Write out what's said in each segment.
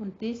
29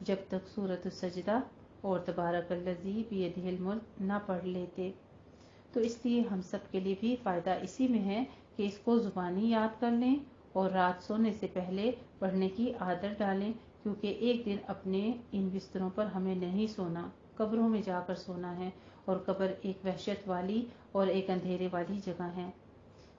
جب تک سورۃ السجدہ اور تبارک الذی بیدہ الملک نہ پڑھ لیتے۔ تو اس لیے ہم سب کے لیے بھی فائدہ اسی میں ہے کہ اس کو زبانی یاد کر لیں اور رات سونے سے پہلے پڑھنے کی عادت ڈالیں، کیونکہ ایک دن اپنے ان بستروں پر ہمیں نہیں سونا، قبروں میں جا کر سونا ہے، اور قبر ایک وحشت والی اور ایک اندھیرے والی جگہ ہے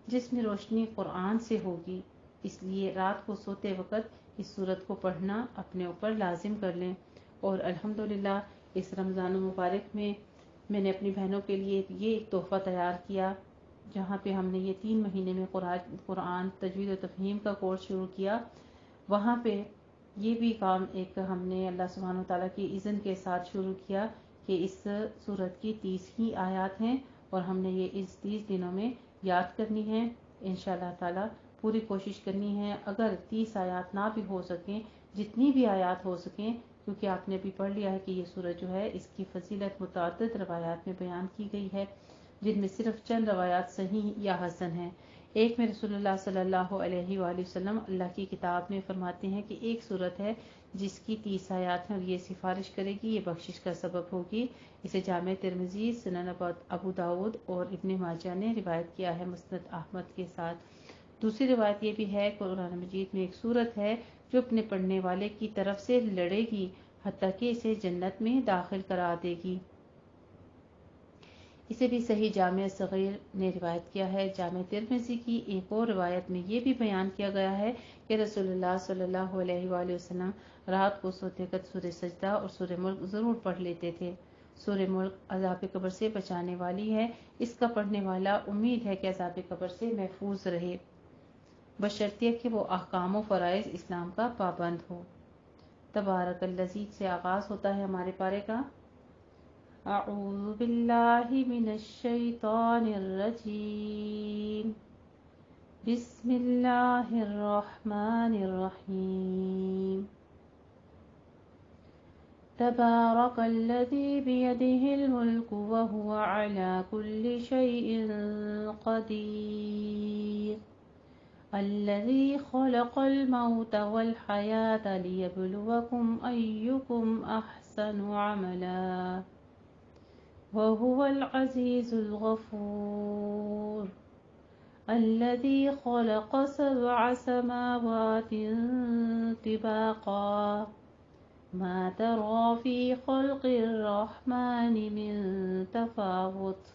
جس میں روشنی قرآن سے ہوگی۔ اس لیے رات کو سوتے وقت اس سورت کو پڑھنا اپنے اوپر لازم کر لیں۔ اور الحمدللہ اس رمضان المبارک میں میں نے اپنی بہنوں کے لیے یہ ایک تحفہ تیار کیا، جہاں پہ ہم نے یہ 3 مہینے میں قرآن تجوید و تفہیم کا کورس شروع کیا۔ وہاں پہ یہ بھی کام ایک ہم نے اللہ سبحانہ وتعالیٰ کی اذن کے ساتھ شروع کیا کہ اس سورت کی 30 ہی آیات ہیں اور ہم نے یہ اس 30 دنوں میں یاد کرنی ہے۔ انشاءاللہ تعالیٰ پوری کوشش کرنی ہے، اگر 30 آیات نہ بھی ہو سکیں، جتنی بھی آیات ہو سکیں، کیونکہ آپ نے بھی پڑھ لیا ہے کہ یہ سورت جو ہے اس کی فضیلت متعدد روایات میں بیان کی گئی ہے، جن میں صرف چند روایات صحیح یا حسن ہیں۔ ایک میں رسول اللہ صلی اللہ علیہ وآلہ وسلم اللہ کی کتاب میں فرماتے ہیں کہ ایک سورت ہے جس کی 30 آیات ہیں اور یہ سفارش کرے گی، یہ بخشش کا سبب ہوگی۔ اسے جامع ترمذی، سنن ابو داؤد اور ابن ماجہ نے روایت کیا ہے مسند احمد کے ساتھ۔ دوسری روایت یہ بھی ہے کہ قرآن مجید میں ایک سورت ہے جو اپنے پڑھنے والے کی طرف سے لڑے گی حتیٰ کہ اسے جنت میں داخل کرا دے گی۔ اسے بھی صحیح جامع صغیر نے روایت کیا ہے۔ جامع ترمذی کی ایک اور روایت میں یہ بھی بیان کیا گیا ہے کہ رسول اللہ صلی اللہ علیہ وآلہ وسلم رات کو سوتے وقت سورہ سجدہ اور سورہ ملک ضرور پڑھ لیتے تھے۔ سورہ ملک عذاب قبر سے بچانے والی ہے، اس کا پڑھنے والا امید ہے کہ عذاب قبر سے محفوظ رہے، بشرطیہ کہ وہ احکام و فرائض اسلام کا پابند ہو۔ تبارک الذی سے آغاز ہوتا ہے ہمارے پارے کا۔ اعوذ باللہ من الشیطان الرجیم، بسم اللہ الرحمن الرحیم، تبارک الذی بیدہ الملک وہو علی کل شیء قدیر، الذی خلق الموت والحیاة لیبلوکم ایکم احسن عملا وهو العزيز الغفور، الذي خلق 7 سماوات طباقا ما ترى في خلق الرحمن من تفاوت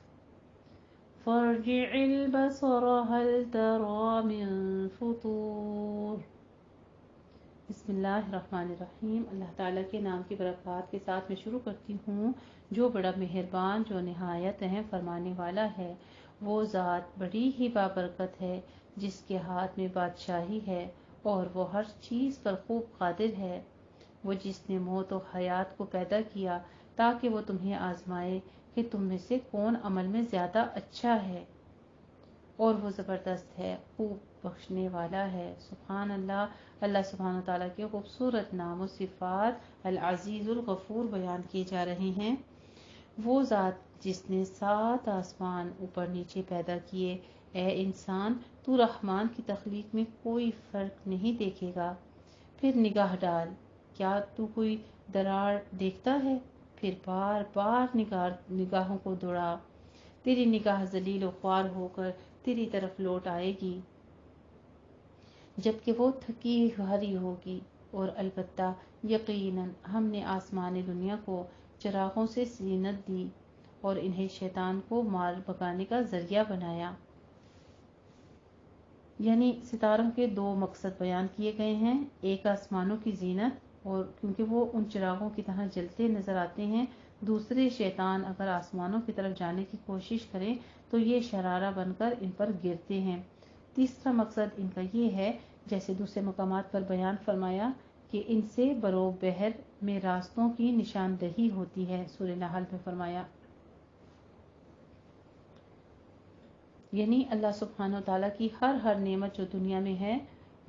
فارجع البصر هل ترى من فطور۔ بسم اللہ الرحمن الرحیم۔ اللہ تعالیٰ کے نام کی برکات کے ساتھ میں شروع کرتی ہوں، جو بڑا مہربان، جو نہایت رحم فرمانے والا ہے۔ وہ ذات بڑی ہی بابرکت ہے جس کے ہاتھ میں بادشاہی ہے اور وہ ہر چیز پر خوب قادر ہے۔ وہ جس نے موت و حیات کو پیدا کیا تاکہ وہ تمہیں آزمائے کہ تم میں سے کون عمل میں زیادہ اچھا ہے، اور وہ زبردست ہے، خوب بخشنے والا ہے۔ سبحان اللہ۔ اللہ سبحانہ تعالیٰ کے خوبصورت نام و صفات العزیز الغفور بیان کیے جا رہے ہیں۔ وہ ذات جس نے 7 آسمان اوپر نیچے پیدا کیے، اے انسان تو رحمان کی تخلیق میں کوئی فرق نہیں دیکھے گا۔ پھر نگاہ ڈال، کیا تو کوئی دراڑ دیکھتا ہے؟ پھر بار بار نگاہوں کو دوڑا، تیری نگاہ ذلیل و خوار ہو کر تیری طرف لوٹ آئے گی جبکہ وہ تھکی ہاری ہوگی۔ اور البتہ یقیناً ہم نے آسمان دنیا کو چراغوں سے زینت دی اور انہیں شیطان کو مار بھگانے کا ذریعہ بنایا۔ یعنی ستاروں کے 2 مقصد بیان کیے گئے ہیں، ایک آسمانوں کی زینت، اور کیونکہ وہ ان چراغوں کی طرح جلتے نظر آتے ہیں، دوسرے شیطان اگر آسمانوں کی طرف جانے کی کوشش کریں تو یہ شرارہ بن کر ان پر گرتے ہیں۔ تیسرا مقصد ان کا یہ ہے، جیسے دوسرے مقامات پر بیان فرمایا، کہ ان سے برو بحر میں راستوں کی نشاندہی ہوتی ہے۔ سورہ نحل میں فرمایا، یعنی اللہ سبحانہ وتعالیٰ کی ہر نعمت جو دنیا میں ہے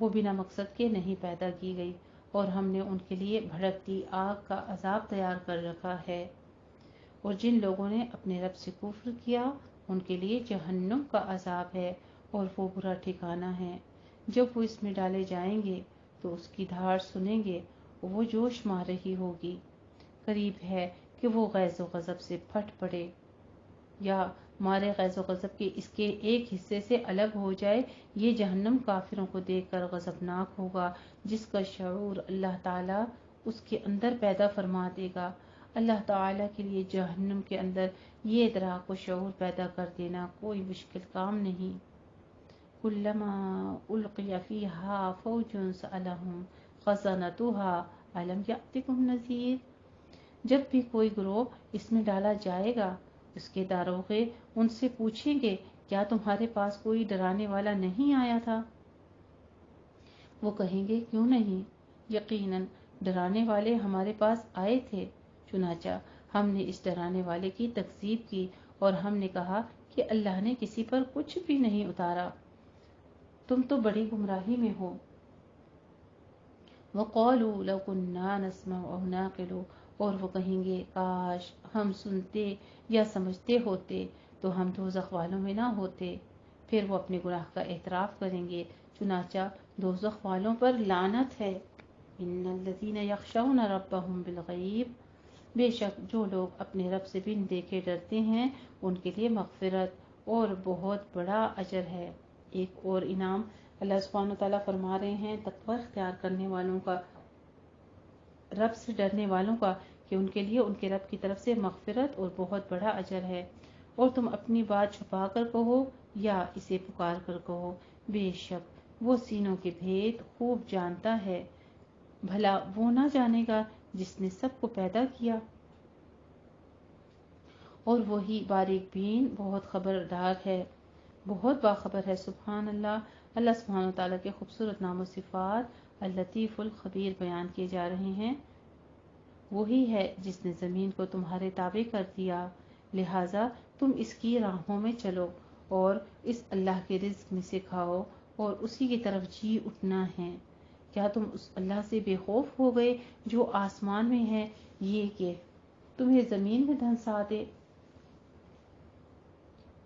وہ بنا مقصد کے نہیں پیدا کی گئی، اور ہم نے ان کے لیے بھڑکتی آگ کا عذاب تیار کر رکھا ہے، اور جن لوگوں نے اپنے رب سے کفر کیا ان کے لیے جہنم کا عذاب ہے اور وہ برا ٹھکانہ ہے۔ جب وہ اس میں ڈالے جائیں گے تو اس کی دھاڑ سنیں گے وہ جوش مار رہی ہوگی۔ قریب ہے کہ وہ غیظ و غضب سے پھٹ پڑے یا مارے غیظ و غضب کے اس کے ایک حصے سے الگ ہو جائے۔ یہ جہنم کافروں کو دیکھ کر غضبناک ہوگا، جس کا شعور اللہ تعالیٰ اس کے اندر پیدا فرما دے گا۔ اللہ تعالیٰ کے لیے جہنم کے اندر یہ ادراک و شعور پیدا کر دینا کوئی مشکل کام نہیں۔ کلما القی فیہا فوج سألہم خزنتها الم یأتکم نذیر۔ جب بھی کوئی گروہ اس میں ڈالا جائے گا، اس کے داروغے ان سے پوچھیں گے کیا تمہارے پاس کوئی ڈرانے والا نہیں آیا تھا؟ وہ کہیں گے کیوں نہیں، یقیناً ڈرانے والے ہمارے پاس آئے تھے، چنانچہ ہم نے اس ڈرانے والے کی تکذیب کی اور ہم نے کہا کہ اللہ نے کسی پر کچھ بھی نہیں اتارا، تم تو بڑی گمراہی میں ہو۔ وَقَالُوا لَوْ كُنَّا نَسْمَعُ أَوْ نَعْقِلُ، اور وہ کہیں گے کاش ہم سنتے یا سمجھتے ہوتے تو ہم دوزخ والوں میں نہ ہوتے۔ پھر وہ اپنے گناہ کا اعتراف کریں گے، چنانچہ دوزخ والوں پر لعنت ہے۔ ان الذین یخشون ربهم بالغیب، بے شک جو لوگ اپنے رب سے بن دیکھے ڈرتے ہیں ان کے لیے مغفرت اور بہت بڑا اجر ہے۔ ایک اور انعام اللہ سبحانہ وتعالیٰ فرما رہے ہیں تقوی اختیار کرنے والوں کا، رب سے ڈرنے والوں کا، کہ ان کے لیے ان کے رب کی طرف سے مغفرت اور بہت بڑا اجر ہے۔ اور تم اپنی بات چھپا کر کہو یا اسے پکار کر کہو، بے شک وہ سینوں کے بھید خوب جانتا ہے۔ بھلا وہ نہ جانے گا جس نے سب کو پیدا کیا؟ اور وہی باریک بین بہت خبردار ہے، بہت باخبر ہے۔ سبحان اللہ۔ اللہ سبحانہ وتعالیٰ کے خوبصورت نام و صفات اللطیف الخبیر بیان کیے جا رہے ہیں۔ وہی ہے جس نے زمین کو تمہارے تابع کر دیا، لہٰذا تم اس کی راہوں میں چلو اور اس اللہ کے رزق میں سے کھاؤ اور اسی کی طرف جی اٹھنا ہے۔ کیا تم اس اللہ سے بے خوف ہو گئے جو آسمان میں ہے، یہ کہ تمہیں زمین میں دھنسا دے؟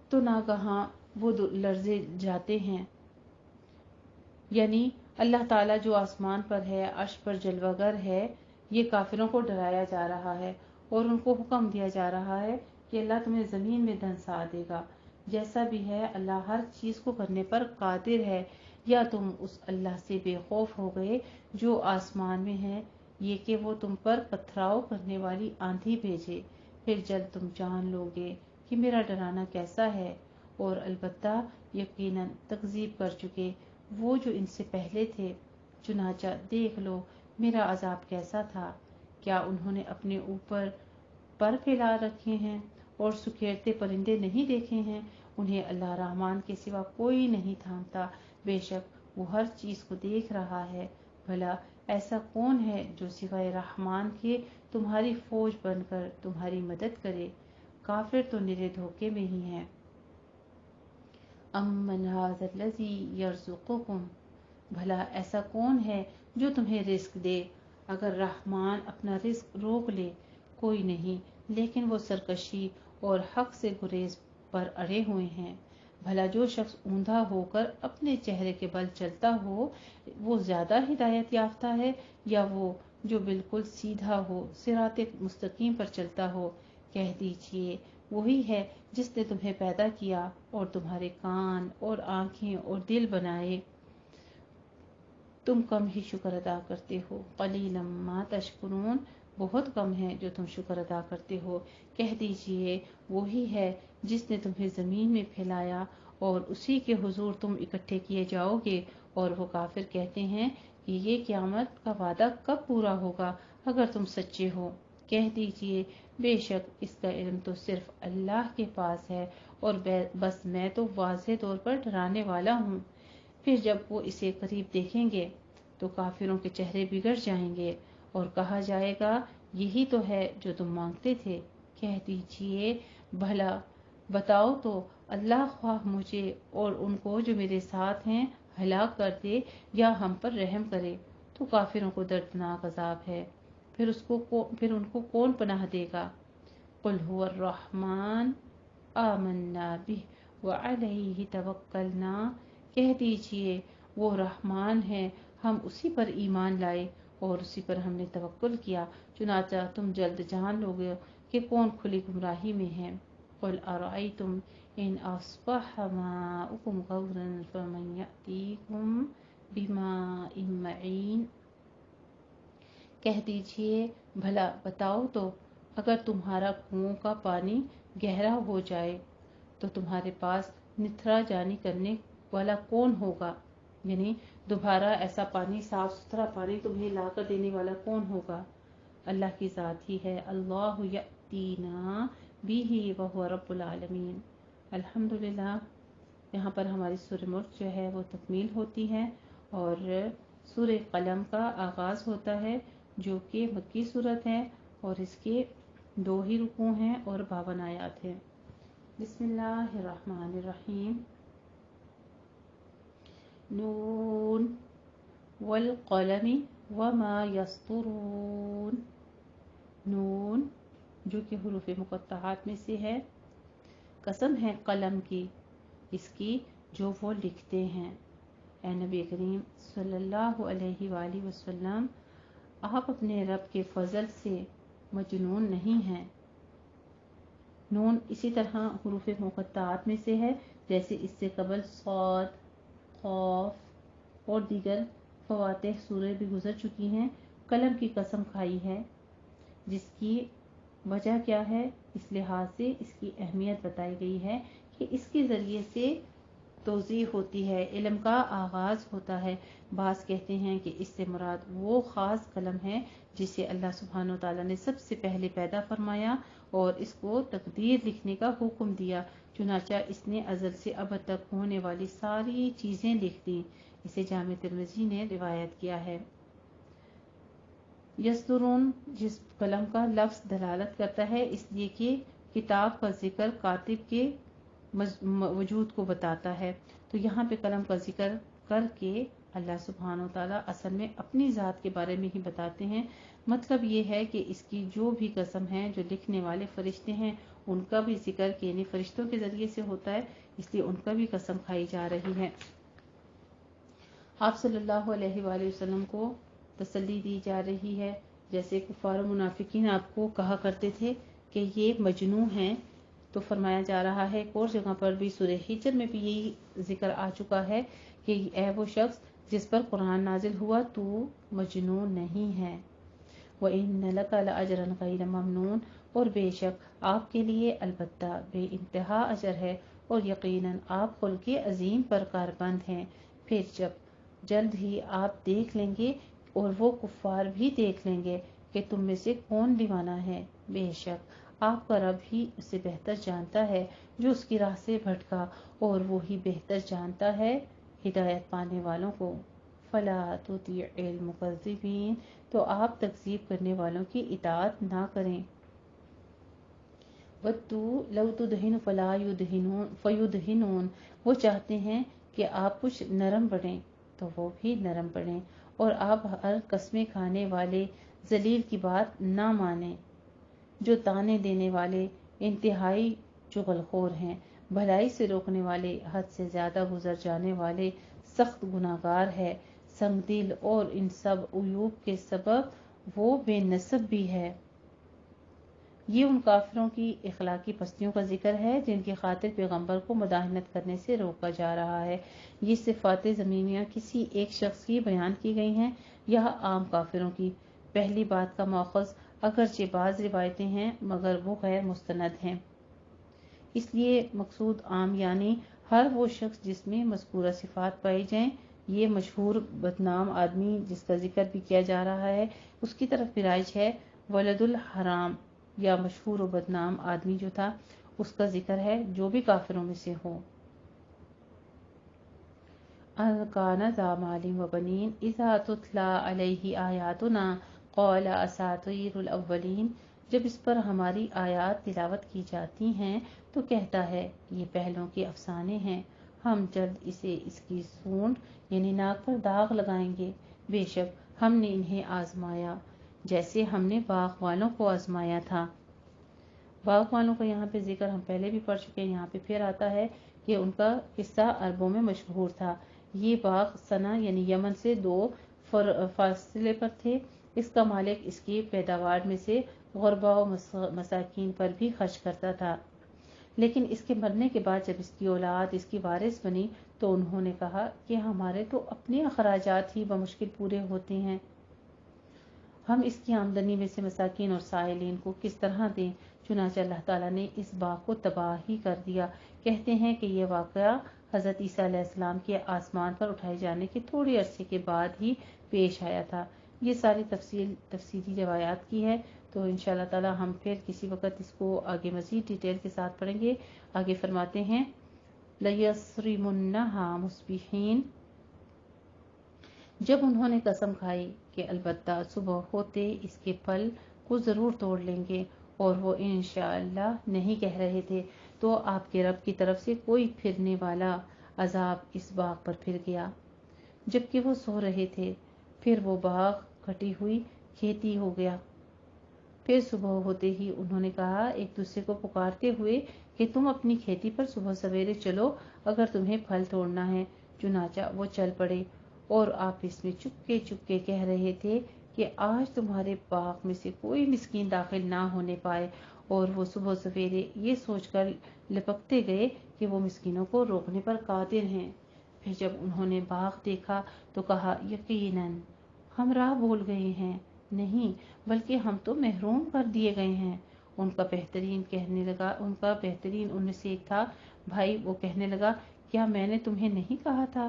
تو ناگہاں وہ لرزے جاتے ہیں۔ یعنی اللہ تعالیٰ جو آسمان پر ہے، عرش پر جلوہ گر ہے، یہ کافروں کو ڈرایا جا رہا ہے اور ان کو حکم دیا جا رہا ہے کہ اللہ تمہیں زمین میں دھنسا دے گا۔ جیسا بھی ہے اللہ ہر چیز کو کرنے پر قادر ہے۔ یا تم اس اللہ سے بے خوف ہو گئے جو آسمان میں ہے، یہ کہ وہ تم پر پتھراؤ کرنے والی آندھی بھیجے، پھر جلد تم جان لو گے کہ میرا ڈرانا کیسا ہے۔ اور البتہ یقیناً تکذیب کر چکے وہ جو ان سے پہلے تھے، چنانچہ دیکھ لو میرا عذاب کیسا تھا۔ کیا انہوں نے اپنے اوپر پر پھیلا رکھے ہیں اور سکھیرتے پرندے نہیں دیکھے ہیں؟ انہیں اللہ رحمان کے سوا کوئی نہیں تھامتا، بے شک وہ ہر چیز کو دیکھ رہا ہے۔ بھلا ایسا کون ہے جو سوائے رحمان کے تمہاری فوج بن کر تمہاری مدد کرے؟ کافر تو نرے دھوکے میں ہی ہیں۔ امن ھذا الذی یرزقکم، بھلا ایسا کون ہے جو تمہیں رزق دے؟ اگر رحمان اپنا رزق روک لے، کوئی نہیں، لیکن وہ سرکشی اور حق سے گریز پر اڑے ہوئے ہیں۔ بھلا جو شخص اوندھا ہو کر اپنے چہرے کے بل چلتا ہو، وہ زیادہ ہدایت یافتہ ہے یا وہ جو بالکل سیدھا ہو، صراط مستقیم پر چلتا ہو؟ کہہ دیجئے وہی ہے جس نے تمہیں پیدا کیا اور تمہارے کان اور آنکھیں اور دل بنائے، تم کم ہی شکر ادا کرتے ہو۔ قلیلا ما تشکرون، بہت کم ہے جو تم شکر ادا کرتے ہو۔ کہہ دیجئے وہی ہے جس نے تمہیں زمین میں پھیلایا اور اسی کے حضور تم اکٹھے کیے جاؤ گے۔ اور وہ کافر کہتے ہیں کہ یہ قیامت کا وعدہ کب پورا ہوگا اگر تم سچے ہو؟ کہہ دیجئے بے شک اس کا علم تو صرف اللہ کے پاس ہے اور بس میں تو واضح طور پر ڈرانے والا ہوں۔ پھر جب وہ اسے قریب دیکھیں گے تو کافروں کے چہرے بگڑ جائیں گے اور کہا جائے گا یہی تو ہے جو تم مانگتے تھے۔ کہہ دیجئے بھلا بتاؤ تو اللہ خواہ مجھے اور ان کو جو میرے ساتھ ہیں ہلاک کر دے یا ہم پر رحم کرے تو کافروں کو دردناک عذاب ہے، پھر ان کو کون پناہ دے گا؟ قل هو الرحمن آمنا به وعلیہ توکلنا، کہہ دیجئے وہ رحمان ہے، ہم اسی پر ایمان لائے اور اسی پر ہم نے توکل کیا، چنانچہ تم جلد جان لوگے کہ کون کھلی گمراہی میں ہے۔ قل ارأیتم ان اصبح ماؤکم غورا فمن یأتیکم بماء معین، کہہ دیجئے بھلا بتاؤ تو اگر تمہارا کنویں کا پانی گہرا ہو جائے تو تمہارے پاس نتھرا جانی کرنے والا کون ہوگا، یعنی دوبارہ ایسا پانی، صاف ستھرا پانی تمہیں لا کر دینے والا کون ہوگا؟ اللہ کی ذات ہی ہے۔ اللہ یأتینا بہ وہو رب العالمین۔ الحمدللہ، یہاں پر ہماری سورہ ملک جو ہے وہ تکمیل ہوتی ہے اور سورہ قلم کا آغاز ہوتا ہے، جو کہ مکی صورت ہے اور اس کے 2 ہی رکوع ہیں اور 52 آیات ہیں۔ بسم اللہ الرحمن الرحیم۔ نون والقلم وما یسطرون۔ نون جو کہ حروف مقطعات میں سے ہے، قسم ہے قلم کی، اس کی جو وہ لکھتے ہیں۔ اے نبی کریم صلی اللہ علیہ وآلہ وسلم، آپ اپنے رب کے فضل سے مجنون نہیں ہیں۔ نون اسی طرح حروف مقطعات میں سے ہے، جیسے اس سے قبل صاد، قاف اور دیگر فواتح سورہ بھی گزر چکی ہیں۔ قلم کی قسم کھائی ہے، جس کی وجہ کیا ہے؟ اس لحاظ سے اس کی اہمیت بتائی گئی ہے کہ اس کے ذریعے سے توضیح ہوتی ہے، علم کا آغاز ہوتا ہے۔ بعض کہتے ہیں کہ اس سے مراد وہ خاص قلم ہے جسے اللہ سبحانہ وتعالیٰ نے سب سے پہلے پیدا فرمایا اور اس کو تقدیر لکھنے کا حکم دیا، چنانچہ اس نے ازل سے ابد تک ہونے والی ساری چیزیں لکھ دیں۔ اسے جامع ترمذی نے روایت کیا ہے۔ یسطرون جس قلم کا لفظ دلالت کرتا ہے، اس لیے کہ کتاب کا ذکر کاتب کے وجود کو بتاتا ہے، تو یہاں پہ قلم کا ذکر کر کے اللہ سبحانہ وتعالیٰ اصل میں اپنی ذات کے بارے میں ہی بتاتے ہیں۔ مطلب یہ ہے کہ اس کی جو بھی قسم ہے، جو لکھنے والے فرشتے ہیں ان کا بھی ذکر یعنی فرشتوں کے ذریعے سے ہوتا ہے، اس لیے ان کا بھی قسم کھائی جا رہی ہے۔ آپ صلی اللہ علیہ وآلہ وسلم کو تسلی دی جا رہی ہے، جیسے کفار و منافقین آپ کو کہا کرتے تھے کہ یہ مجنون ہیں، تو فرمایا جا رہا ہے ایک اور جگہ پر بھی، سورہ حجر میں بھی یہی ذکر آ چکا ہے کہ اے وہ شخص جس پر قرآن نازل ہوا تو مجنون نہیں ہے۔ وَإِنَّ لَكَ لَأَجْرًا غَيْرَ مَمْنُونٍ، اور بے شک آپ کے لیے البتہ بے انتہا اجر ہے اور یقیناً آپ خلق عظیم پر کاربند ہیں۔ پھر جلد ہی آپ دیکھ لیں گے اور وہ کفار بھی دیکھ لیں گے کہ تم میں سے کون دیوانہ ہے، بے شک آپ کا رب ہی اسے بہتر جانتا ہے جو اس کی راہ سے بھٹکا، اور وہی بہتر جانتا ہے ہدایت پانے والوں کو۔ فلا تطیع المکذبین، تو آپ تکذیب کرنے والوں کی اطاعت نہ کریں۔ ودوا لو تدہن فلا فیدہنون، وہ چاہتے ہیں کہ آپ کچھ نرم بنیں تو وہ بھی نرم بنیں، اور آپ ہر قسمیں کھانے والے ذلیل کی بات نہ مانیں، جو تانے دینے والے، انتہائی چغل خور ہیں، بھلائی سے روکنے والے، حد سے زیادہ گزر جانے والے، سخت گناہگار ہے، سنگ دل، اور ان سب عیوب کے سبب وہ بے نسب بھی ہے۔ یہ ان کافروں کی اخلاقی پستیوں کا ذکر ہے جن کی خاطر پیغمبر کو مداحنت کرنے سے روکا جا رہا ہے۔ یہ صفات ذمیمیہ کسی ایک شخص کی بیان کی گئی ہیں یا عام کافروں کی۔ پہلی بات کا ماخذ اگرچہ بعض روایتیں ہیں مگر وہ غیر مستند ہیں، اس لیے مقصود عام یعنی ہر وہ شخص جس میں مذکورہ صفات پائی جائیں۔ یہ مشہور بدنام آدمی جس کا ذکر بھی کیا جا رہا ہے، اس کی طرف بھی رائج ہے۔ ولد الحرام یا مشہور و بدنام آدمی جو تھا، اس کا ذکر ہے جو بھی کافروں میں سے ہو۔ ان کان ذا مال و بنین اذا تتلی علیہ آیاتنا قال اساطیر الاولین، جب اس پر ہماری آیات تلاوت کی جاتی ہیں تو کہتا ہے یہ پہلوں کے افسانے ہیں، ہم جلد اسے اس کی سونڈ یعنی ناک پر داغ لگائیں گے۔ بے شک ہم نے انہیں آزمایا جیسے ہم نے باغ والوں کو آزمایا تھا۔ باغ والوں کا یہاں پہ ذکر ہم پہلے بھی پڑھ چکے ہیں، یہاں پہ پھر آتا ہے کہ ان کا قصہ عربوں میں مشہور تھا۔ یہ باغ سنا یعنی یمن سے 2 فاصلے پر تھے۔ اس کا مالک اس کی پیداوار میں سے غربا و مساکین پر بھی خرچ کرتا تھا، لیکن اس کے مرنے کے بعد جب اس کی اولاد اس کی وارث بنی تو انہوں نے کہا کہ ہمارے تو اپنے اخراجات ہی بمشکل پورے ہوتے ہیں، ہم اس کی آمدنی میں سے مساکین اور سائلین کو کس طرح دیں؟ چنانچہ اللہ تعالیٰ نے اس باغ کو تباہ ہی کر دیا۔ کہتے ہیں کہ یہ واقعہ حضرت عیسیٰ علیہ السلام کے آسمان پر اٹھائے جانے کے تھوڑے عرصے کے بعد ہی پیش آیا تھا۔ یہ ساری تفصیلی روایات کی ہے، تو انشاءاللہ تعالیٰ ہم پھر کسی وقت اس کو آگے مزید ڈیٹیل کے ساتھ پڑھیں گے۔ آگے فرماتے ہیں لَيَصْرِمُنَّهَا مُصْبِحِينَ، جب انہوں نے قسم کھائی کہ البتہ صبح ہوتے اس کے پھل کو ضرور توڑ لیں گے، اور وہ انشاءاللہ نہیں کہہ رہے تھے، تو آپ کے رب کی طرف سے کوئی پھرنے والا عذاب اس باغ پر پھر گیا جبکہ وہ سو رہے تھے، پھر وہ باغ کٹی ہوئی کھیتی ہو گیا۔ پھر صبح ہوتے ہی انہوں نے کہا ایک دوسرے کو پکارتے ہوئے کہ تم اپنی کھیتی پر صبح سویرے چلو اگر تمہیں پھل توڑنا ہے۔ چنانچہ وہ چل پڑے، اور آپس میں چپکے چپکے کہہ رہے تھے کہ آج تمہارے باغ میں سے کوئی مسکین داخل نہ ہونے پائے، اور وہ صبح سویرے یہ سوچ کر لپکتے گئے کہ وہ مسکینوں کو روکنے پر قادر ہیں۔ پھر جب انہوں نے باغ دیکھا تو کہا یقیناً ہم راہ بھول گئے ہیں، نہیں بلکہ ہم تو محروم کر دیے گئے ہیں۔ ان کا بہترین ان میں سے ایک تھا بھائی، وہ کہنے لگا کیا میں نے تمہیں نہیں کہا تھا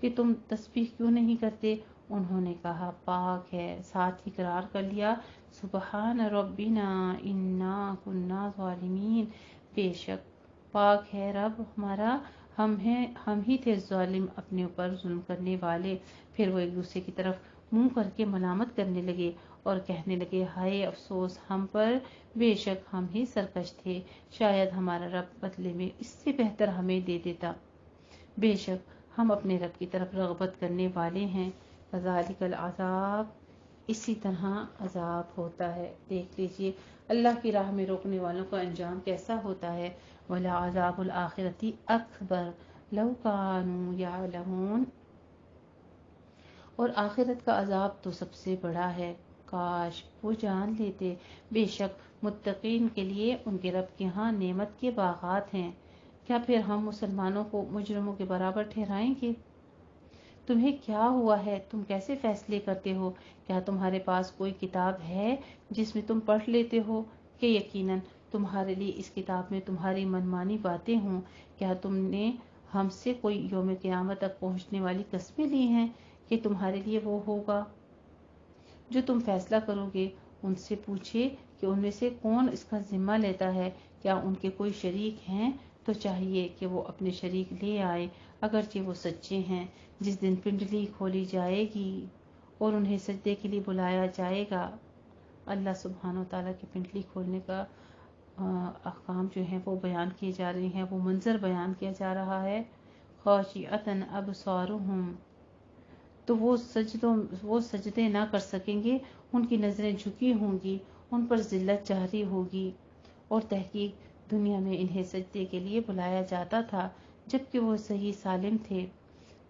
کہ تم تسبیح کیوں نہیں کرتے؟ انہوں نے کہا پاک ہے، ساتھ ہی اقرار کر لیا سبحان ربنا انا کنا ظالمین، بے شک پاک ہے رب ہمارا، ہم ہی تھے ظالم، اپنے اوپر ظلم کرنے والے۔ پھر وہ ایک دوسرے کی طرف منہ کر کے ملامت کرنے لگے اور کہنے لگے ہائے افسوس ہم پر، بے شک ہم ہی سرکش تھے، شاید ہمارا رب بدلے میں اس سے بہتر ہمیں دے دیتا، بے شک ہم اپنے رب کی طرف رغبت کرنے والے ہیں۔ کذالک العذاب، اسی طرح عذاب ہوتا ہے۔ دیکھ لیجئے اللہ کی راہ میں روکنے والوں کا انجام کیسا ہوتا ہے۔ وَلَعَذَابُ الْآخِرَةِ أَكْبَرُ لَوْ كَانُوا يَعْلَمُونَ، اور آخرت کا عذاب تو سب سے بڑا ہے، کاش وہ جان لیتے، بے شک متقین کے لیے ان کے رب کے ہاں نعمت کے باغات ہیں۔ کیا پھر ہم مسلمانوں کو مجرموں کے برابر ٹھہرائیں گے؟ تمہیں کیا ہوا ہے؟ تم کیسے فیصلے کرتے ہو؟ کیا تمہارے پاس کوئی کتاب ہے جس میں تم پڑھ لیتے ہو کہ یقیناً تمہارے لیے اس کتاب میں تمہاری منمانی باتیں ہوں؟ کیا تم نے ہم سے کوئی یوم قیامت تک پہنچنے والی قسمیں لی ہیں کہ تمہارے لیے وہ ہوگا جو تم فیصلہ کرو گے؟ ان سے پوچھے کہ ان میں سے کون اس کا ذمہ لیتا ہے؟ کیا ان کے کوئی شریک ہیں؟ تو چاہیے کہ وہ اپنے شریک لے آئے اگرچہ وہ سچے ہیں۔ جس دن پنڈلی کھولی جائے گی اور انہیں سجدے کے لیے بلایا جائے گا، اللہ سبحانہ و تعالیٰ کے پنڈلی کھولنے کا احکام جو ہیں وہ بیان کیے جا رہے ہیں، وہ منظر بیان کیا جا رہا ہے۔ خاشعۃ ابصارہم، تو وہ سجدے نہ کر سکیں گے، ان کی نظریں جھکی ہوں گی، ان پر ذلت جاری ہوگی، اور تحقیق دنیا میں انہیں سجدے کے لیے بلایا جاتا تھا جبکہ وہ صحیح سالم تھے۔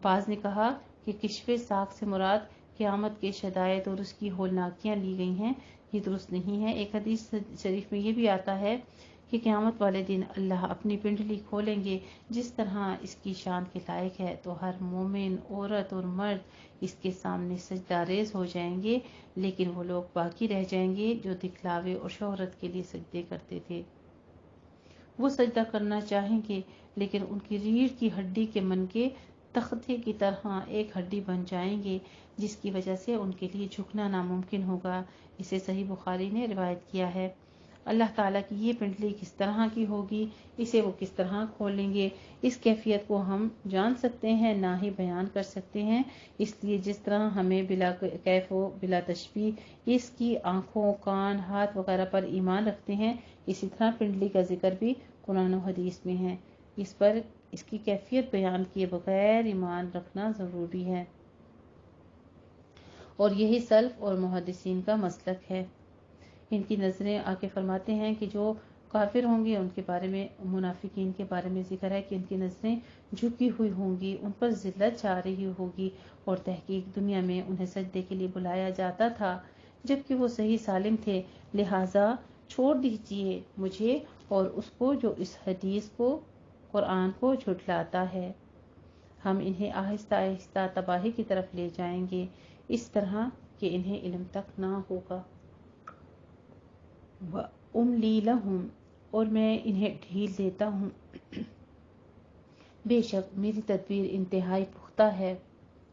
بعض نے کہا کہ کشف ساق سے مراد قیامت کے شدائد اور اس کی ہولناکیاں لی گئی ہیں، یہ درست نہیں ہے۔ ایک حدیث شریف میں یہ بھی آتا ہے کہ قیامت والے دن اللہ اپنی پنڈلی کھولیں گے جس طرح اس کی شان کے لائق ہے، تو ہر مومن عورت اور مرد اس کے سامنے سجدہ ریز ہو جائیں گے، لیکن وہ لوگ باقی رہ جائیں گے جو دکھلاوے اور شہرت کے لیے سجدے کرتے تھے۔ وہ سجدہ کرنا چاہیں گے لیکن ان کی ریڑھ کی ہڈی کے منکے تختے کی طرح ایک ہڈی بن جائیں گے، جس کی وجہ سے ان کے لیے جھکنا ناممکن ہوگا۔ اسے صحیح بخاری نے روایت کیا ہے۔ اللہ تعالیٰ کی یہ پنڈلی کس طرح کی ہوگی، اسے وہ کس طرح کھولیں گے، اس کیفیت کو ہم جان سکتے ہیں نہ ہی بیان کر سکتے ہیں۔ اس لیے جس طرح ہمیں بلا کیف و بلا تشبیہ اس کی آنکھوں، کان، ہاتھ وغیرہ پر ایمان رکھتے ہیں، اسی طرح پنڈلی کا ذکر بھی قرآن و حدیث میں ہے، اس پر اس کی کیفیت بیان کیے بغیر ایمان رکھنا ضروری ہے، اور یہی سلف اور محدثین کا مسلک ہے۔ ان کی نظریں آگے فرماتے ہیں کہ جو کافر ہوں گے ان کے بارے میں، منافقین کے بارے میں ذکر ہے کہ ان کی نظریں جھکی ہوئی ہوں گی، ان پر ذلت چھا رہی ہوگی، اور تحقیق دنیا میں انہیں سجدے کے لیے بلایا جاتا تھا جبکہ وہ صحیح سالم تھے، لہٰذا چھوڑ دیجیے مجھے اور اس کو جو اس حدیث کو، قرآن کو جھٹلاتا ہے۔ ہم انہیں آہستہ آہستہ تباہی کی طرف لے جائیں گے، اس طرح کہ انہیں علم تک نہ ہوگا۔ وَأُمْلِي لَهُمْ، اور میں انہیں ڈھیل دیتا ہوں، بے شک میری تدبیر انتہائی پختہ ہے۔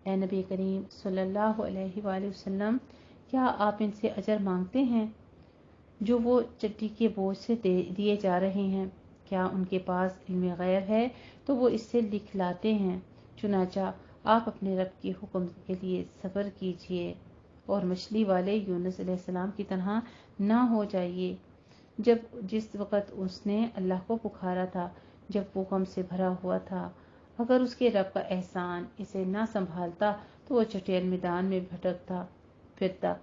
اے نبی کریم صلی اللہ علیہ وآلہ وسلم، کیا آپ ان سے اجر مانگتے ہیں جو وہ چٹی کے بوجھ سے دیے جا رہے ہیں؟ کیا ان کے پاس علم غیب ہے تو وہ اس سے لکھ لاتے ہیں؟ چنانچہ آپ اپنے رب کے حکم کے لیے صبر کیجیے اور مچھلی والے یونس علیہ السلام کی طرح نہ ہو جائیے جس وقت اس نے اللہ کو پکارا تھا جب وہ غم سے بھرا ہوا تھا۔ اگر اس کے رب کا احسان اسے نہ سنبھالتا تو وہ چٹیل میدان میں بھٹکتا پھرتا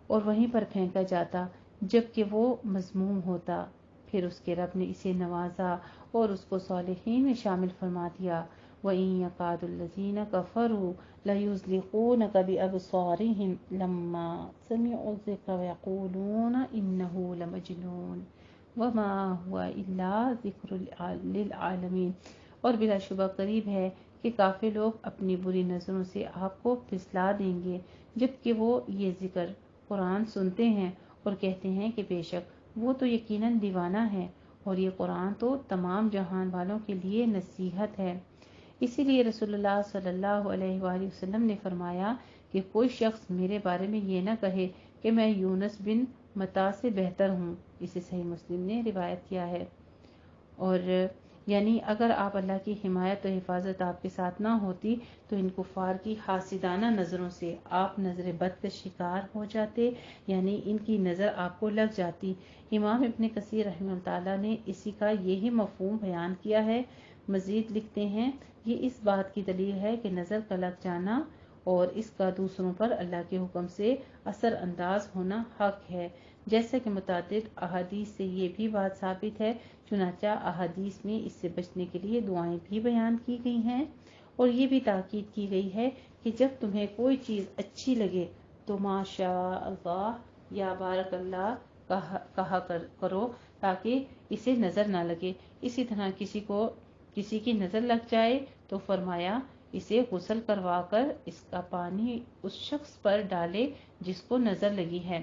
اور وہیں پر پھینکا جاتا جبکہ وہ مذموم ہوتا۔ پھر اس کے رب نے اسے نوازا اور اس کو صالحین میں شامل فرما دیا۔ وَإِن يَكَادُ الَّذِينَ كَفَرُوا لَيُزْلِقُونَكَ بِأَبْصَارِهِمْ لَمَّا سَمِعُوا الذِّكْرَ وَيَقُولُونَ إِنَّهُ لَمَجْنُونٌ وَمَا هُوَ إِلَّا ذِكْرٌ لِلْعَالَمِينَ، اور بلا شبہ قریب ہے کہ کافر لوگ اپنی بری نظروں سے آپ کو پھسلا دیں گے جبکہ وہ یہ ذکر قرآن سنتے ہیں اور کہتے ہیں کہ بے شک وہ تو یقیناً دیوانہ ہے، اور یہ قرآن تو تمام جہان والوں کے لیے نصیحت ہے۔ اسی لیے رسول اللہ صلی اللہ علیہ وآلہ وسلم نے فرمایا کہ کوئی شخص میرے بارے میں یہ نہ کہے کہ میں یونس بن متی سے بہتر ہوں، اسے صحیح مسلم نے روایت کیا ہے۔ اور یعنی اگر آپ اللہ کی حمایت و حفاظت آپ کے ساتھ نہ ہوتی تو ان کفار کی حاسدانہ نظروں سے آپ نظر بد کا شکار ہو جاتے، یعنی ان کی نظر آپ کو لگ جاتی۔ امام ابن کثیر رحمہ اللہ تعالیٰ نے اسی کا یہی مفہوم بیان کیا ہے۔ مزید لکھتے ہیں، یہ اس بات کی دلیل ہے کہ نظر کا لگ جانا اور اس کا دوسروں پر اللہ کے حکم سے اثر انداز ہونا حق ہے، جیسا کہ متعدد احادیث سے یہ بھی بات ثابت ہے۔ چنانچہ احادیث میں اس سے بچنے کے لیے دعائیں بھی بیان کی گئی ہیں، اور یہ بھی تاکید کی گئی ہے کہ جب تمہیں کوئی چیز اچھی لگے تو ماشاء اللہ یا بارک اللہ کہا کرو تاکہ اسے نظر نہ لگے۔ اسی طرح کسی کی نظر لگ جائے تو فرمایا اسے غسل کروا کر اس کا پانی اس شخص پر ڈالے جس کو نظر لگی ہے۔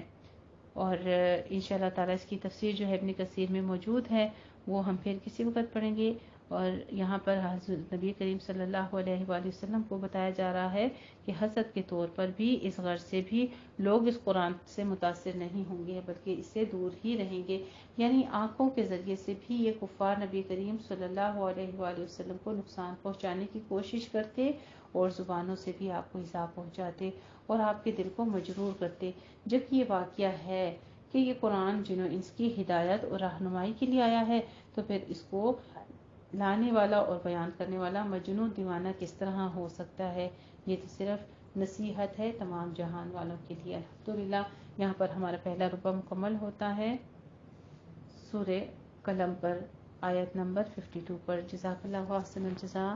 اور انشاءاللہ تعالیٰ اس کی تفسیر جو ہے ابن کثیر میں موجود ہے، وہ ہم پھر کسی وقت پڑھیں گے۔ اور یہاں پر حضرت نبی کریم صلی اللہ علیہ وآلہ وسلم کو بتایا جا رہا ہے کہ حسد کے طور پر بھی اس غرض سے بھی لوگ اس قرآن سے متاثر نہیں ہوں گے بلکہ اس سے دور ہی رہیں گے، یعنی آنکھوں کے ذریعے سے بھی یہ کفار نبی کریم صلی اللہ علیہ وآلہ وسلم کو نقصان پہنچانے کی کوشش کرتے اور زبانوں سے بھی آپ کو ایذا پہنچاتے اور آپ کے دل کو مجرور کرتے۔ جب یہ واقعہ ہے کہ یہ قرآن جن و انس کی ہدایت اور رہنمائی کے لیے آیا ہے تو پھر اس کو لانے والا اور بیان کرنے والا مجنون دیوانہ کس طرح ہو سکتا ہے؟ یہ تو صرف نصیحت ہے تمام جہان والوں کے لیے۔ الحمدللہ یہاں پر ہمارا پہلا ربع مکمل ہوتا ہے سورہ قلم پر، آیت نمبر 52 پر۔ جزاک اللہ احسن الجزا۔